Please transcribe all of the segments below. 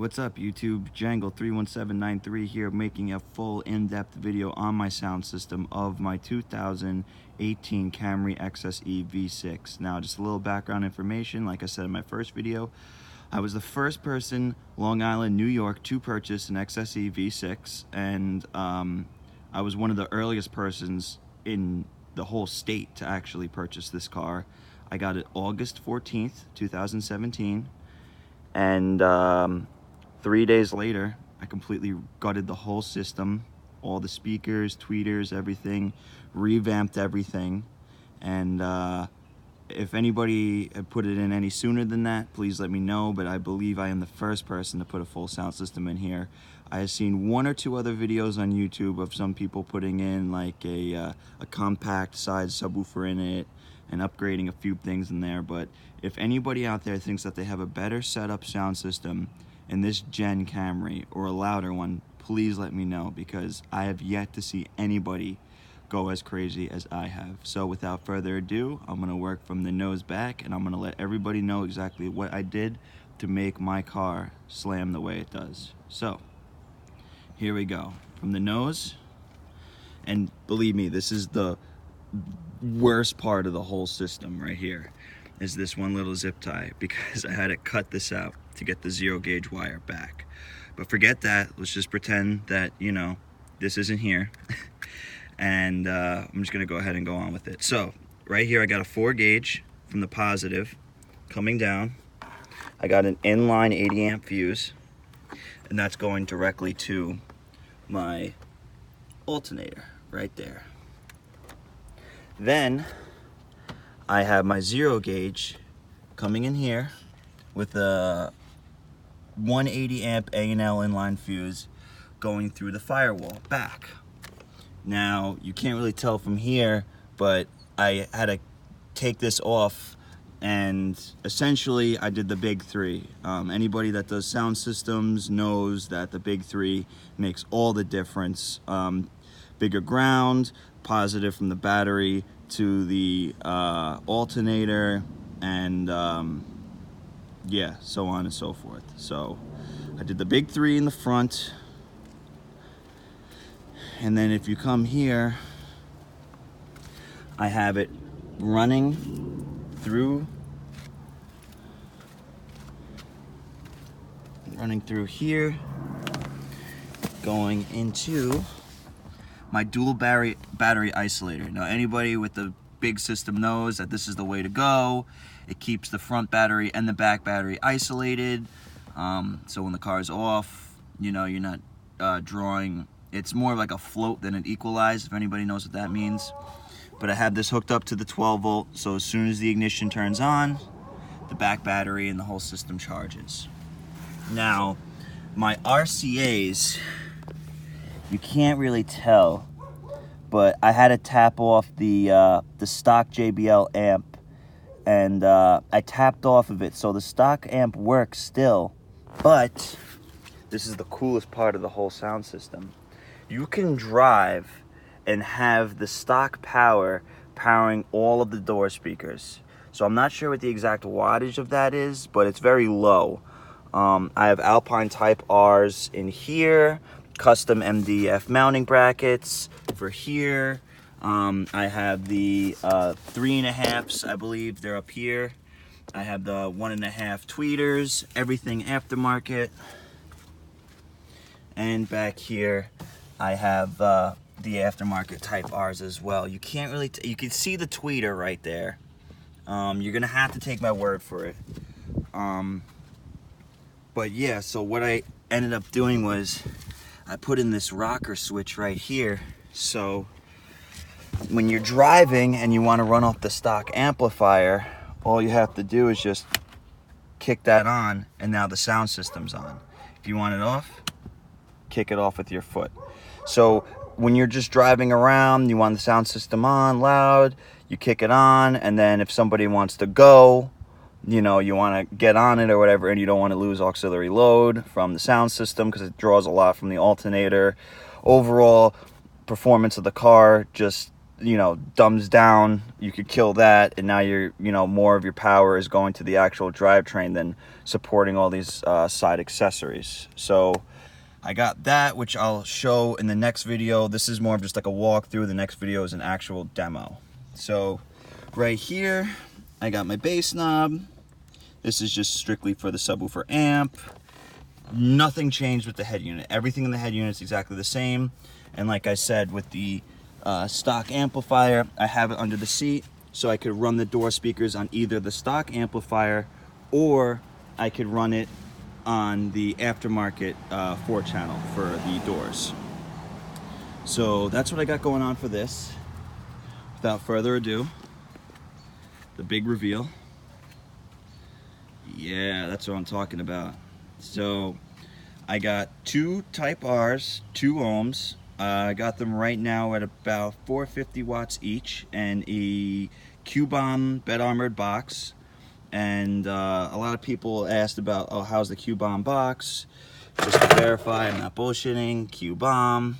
What's up YouTube? Jangle31793 here, making a full in-depth video on my sound system of my 2018 Camry XSE V6. Now, just a little background information. Like I said in my first video, I was the first person, Long Island, New York, to purchase an XSE V6, and I was one of the earliest persons in the whole state to actually purchase this car. I got it August 14th, 2017, and 3 days later, I completely gutted the whole system, all the speakers, tweeters, everything, revamped everything. And if anybody had put it in any sooner than that, please let me know. But I believe I am the first person to put a full sound system in here. I have seen one or two other videos on YouTube of some people putting in like a compact size subwoofer in it and upgrading a few things in there. But if anybody out there thinks that they have a better setup sound system in this gen Camry or a louder one, please let me know, because I have yet to see anybody go as crazy as I have. So without further ado, I'm gonna work from the nose back, and I'm gonna let everybody know exactly what I did to make my car slam the way it does. So here we go, from the nose. And believe me, this is the worst part of the whole system right here, is this one little zip tie, because I had to cut this out to get the 0 gauge wire back. But forget that, let's just pretend that, you know, this isn't here. And I'm just gonna go ahead and go on with it. So right here I got a 4 gauge from the positive coming down. I got an inline 80 amp fuse, and that's going directly to my alternator right there. Then I have my 0 gauge coming in here with a 180 amp A&L inline fuse going through the firewall back. Now, you can't really tell from here, but I had to take this off, and essentially I did the big three. Anybody that does sound systems knows that the big three makes all the difference. Bigger ground, positive from the battery to the alternator, and yeah, so on and so forth. So I did the big three in the front, and then if you come here, I have it running through here, going into my dual battery isolator. Now, anybody with the big system knows that this is the way to go. It keeps the front battery and the back battery isolated, so when the car's off, you know, you're not drawing. It's more like a float than an equalize, if anybody knows what that means. But I have this hooked up to the 12 volt, so as soon as the ignition turns on, the back battery and the whole system charges. Now, my RCAs, you can't really tell, but I had to tap off the stock JBL amp, and I tapped off of it, so the stock amp works still. But this is the coolest part of the whole sound system. You can drive and have the stock power powering all of the door speakers. So I'm not sure what the exact wattage of that is, but it's very low. I have Alpine Type R's in here, custom MDF mounting brackets for here. I have the 3.5s, I believe they're up here. I have the 1.5 tweeters, everything aftermarket. And back here, I have the aftermarket Type R's as well. You can't really, you can see the tweeter right there. You're gonna have to take my word for it. But yeah, so what I ended up doing was I put in this rocker switch right here. So when you're driving and you want to run off the stock amplifier, all you have to do is just kick that on, and now the sound system's on. If you want it off, kick it off with your foot. So when you're just driving around, you want the sound system on loud, you kick it on, and then if somebody wants to go, you know, you want to get on it or whatever, and you don't want to lose auxiliary load from the sound system because it draws a lot from the alternator. Overall performance of the car just you know, dumbs down, you could kill that, and now you're, you know, more of your power is going to the actual drivetrain than supporting all these side accessories. So I got that, which I'll show in the next video. This is more of just like a walkthrough. The next video is an actual demo. So right here, I got my bass knob. This is just strictly for the subwoofer amp. Nothing changed with the head unit. Everything in the head unit is exactly the same. And like I said, with the stock amplifier, I have it under the seat, so I could run the door speakers on either the stock amplifier, or I could run it on the aftermarket 4-channel for the doors. So that's what I got going on for this. Without further ado, the big reveal. Yeah, that's what I'm talking about. So I got 2 Type R's, 2 ohms. I got them right now at about 450 watts each, and a Q-Bomb bed armored box. And a lot of people asked about, oh, how's the Q-Bomb box? Just to verify, I'm not bullshitting, Q-Bomb.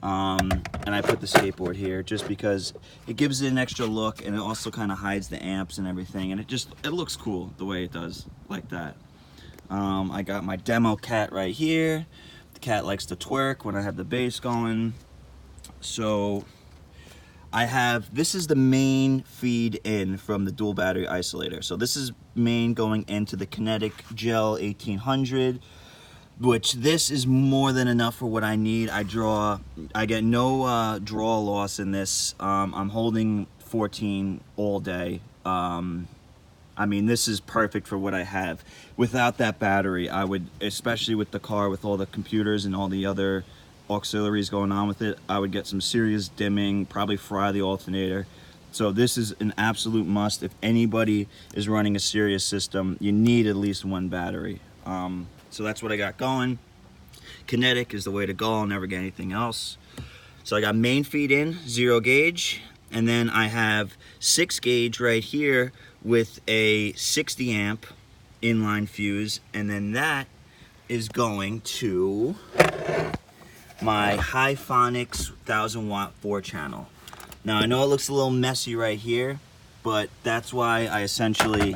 And I put the skateboard here just because it gives it an extra look, and it also kind of hides the amps and everything, and it looks cool the way it does, like that. I got my demo cat right here. The cat likes to twerk when I have the bass going. So this is the main feed in from the dual battery isolator. So this is main going into the Kinetic Gel 1800, which this is more than enough for what I need. I get no draw loss in this. I'm holding 14 all day. I mean, this is perfect for what I have. Without that battery, I would, especially with the car, with all the computers and all the other auxiliaries going on with it, I would get some serious dimming, probably fry the alternator. So this is an absolute must. If anybody is running a serious system, you need at least 1 battery. So that's what I got going. Kinetic is the way to go. I'll never get anything else. So I got main feed in, 0 gauge, and then I have 6 gauge right here with a 60 amp inline fuse, and then that is going to my Hiphonics 1000 watt 4-channel. Now I know it looks a little messy right here, but that's why I essentially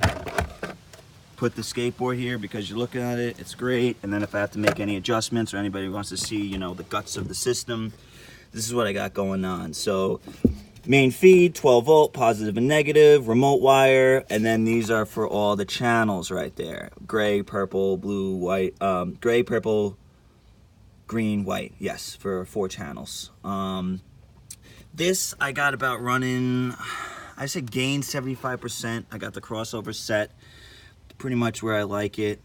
put the skateboard here, because you're looking at it, it's great. And then if I have to make any adjustments, or anybody wants to see, you know, the guts of the system, this is what I got going on. So main feed, 12 volt, positive and negative, remote wire, and then these are for all the channels right there. Gray, purple, blue, white, gray, purple, green, white, yes, for 4 channels. This I got about running, I said gain 75%. I got the crossover set pretty much where I like it.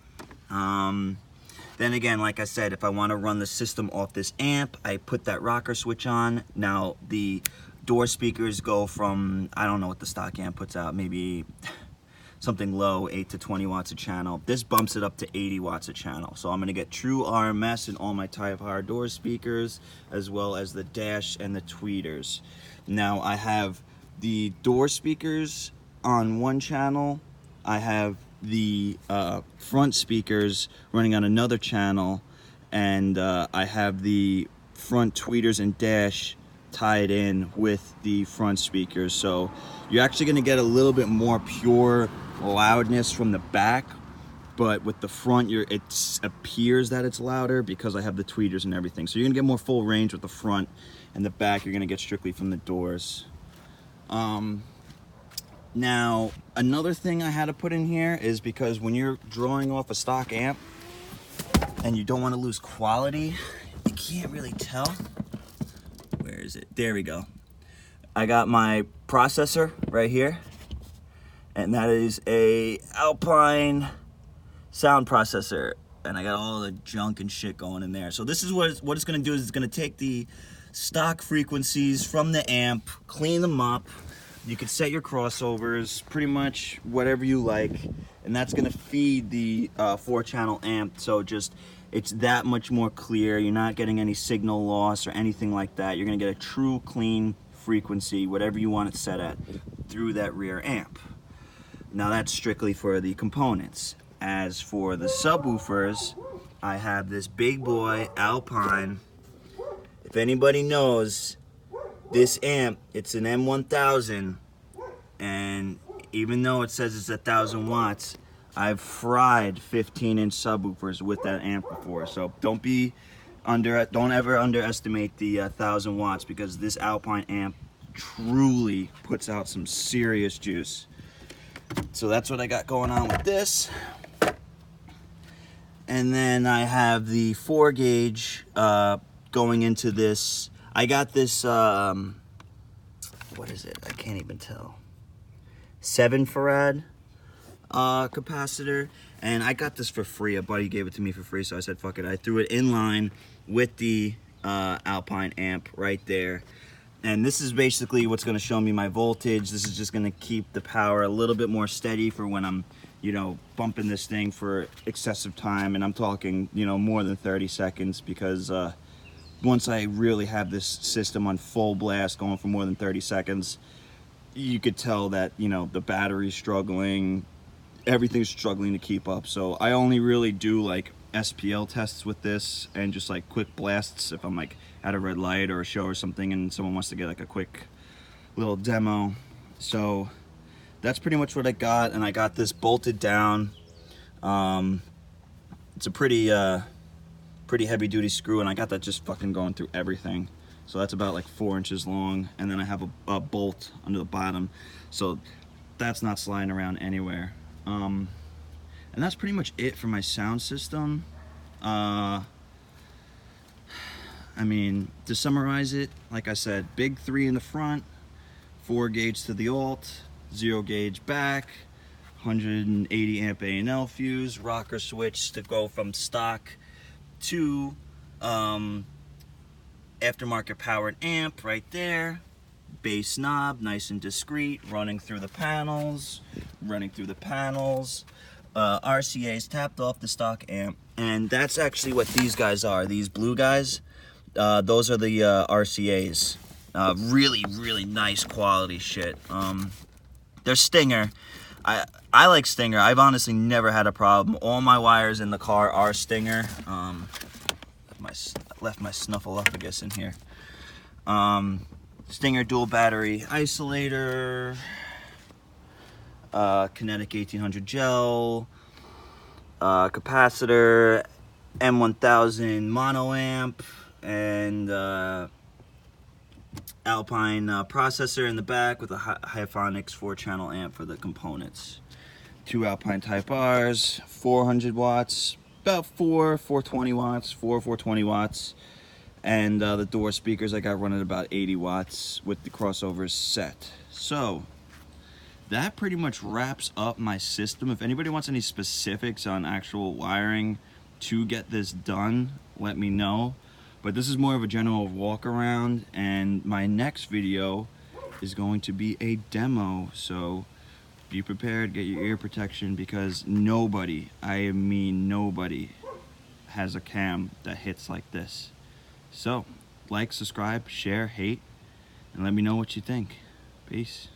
Then again, like I said, if I want to run the system off this amp, I put that rocker switch on. Now the door speakers go from, I don't know what the stock amp puts out, maybe something low, 8 to 20 watts a channel. This bumps it up to 80 watts a channel. So I'm going to get true RMS in all my Type R door speakers, as well as the dash and the tweeters. Now I have the door speakers on 1 channel. I have the front speakers running on another channel, and I have the front tweeters and dash tied in with the front speakers. So you're actually going to get a little bit more pure loudness from the back, but with the front, it appears that it's louder because I have the tweeters and everything. So you're gonna get more full range with the front, and the back you're gonna get strictly from the doors. Now, another thing I had to put in here is because when you're drawing off a stock amp and you don't want to lose quality, you can't really tell. Where is it? There we go. I got my processor right here, and that is a Alpine sound processor, and I got all the junk and shit going in there. So this is what it's going to do, is it's going to take the stock frequencies from the amp, clean them up. You can set your crossovers, pretty much whatever you like, and that's going to feed the 4-channel amp. So it's that much more clear. You're not getting any signal loss or anything like that. You're going to get a true clean frequency, whatever you want it set at, through that rear amp. Now that's strictly for the components. As for the subwoofers, I have this big boy Alpine. If anybody knows, This amp, it's an M1000, and even though it says it's 1,000 watts, I've fried 15-inch subwoofers with that amp before. So don't ever underestimate the 1,000 watts, because this Alpine amp truly puts out some serious juice. So that's what I got going on with this. And then I have the 4 gauge going into this. I got this, what is it? I can't even tell. 7 farad capacitor. And I got this for free. A buddy gave it to me for free, so I said, fuck it. I threw it in line with the Alpine amp right there. And this is basically what's going to show me my voltage. This is just going to keep the power a little bit more steady for when I'm, you know, bumping this thing for excessive time. And I'm talking, you know, more than 30 seconds, because once I really have this system on full blast going for more than 30 seconds, you could tell that, you know, the battery's struggling, everything's struggling to keep up. So I only really do like SPL tests with this, and just like quick blasts if I'm like at a red light or a show or something and someone wants to get like a quick little demo. So that's pretty much what I got, and I got this bolted down. It's a pretty heavy duty screw, and I got that just fucking going through everything. So that's about like 4 inches long, and then I have a bolt under the bottom, so that's not sliding around anywhere. And that's pretty much it for my sound system. I mean, to summarize it, like I said, big 3 in the front, 4 gauge to the alt, 0 gauge back, 180 amp A&L fuse, rocker switch to go from stock to aftermarket powered amp right there, bass knob, nice and discreet, running through the panels, RCA's tapped off the stock amp, and that's actually what these guys are. These blue guys, those are the RCA's. Really nice quality shit. They're Stinger. I like Stinger. I've honestly never had a problem. All my wires in the car are Stinger. Left my snuffleupagus in here. Stinger dual battery isolator, Kinetic 1800 gel, capacitor, M1000 mono amp, and Alpine processor in the back with a Hyphonics 4-channel amp for the components. 2 Alpine Type R's, 400 watts, about 420 watts, 420 watts. And the door speakers I got running about 80 watts with the crossovers set. So that pretty much wraps up my system. If anybody wants any specifics on actual wiring to get this done, let me know. But this is more of a general walk around, and my next video is going to be a demo. So be prepared, get your ear protection, because nobody, I mean nobody, has a cam that hits like this. So like, subscribe, share, hate, and let me know what you think. Peace.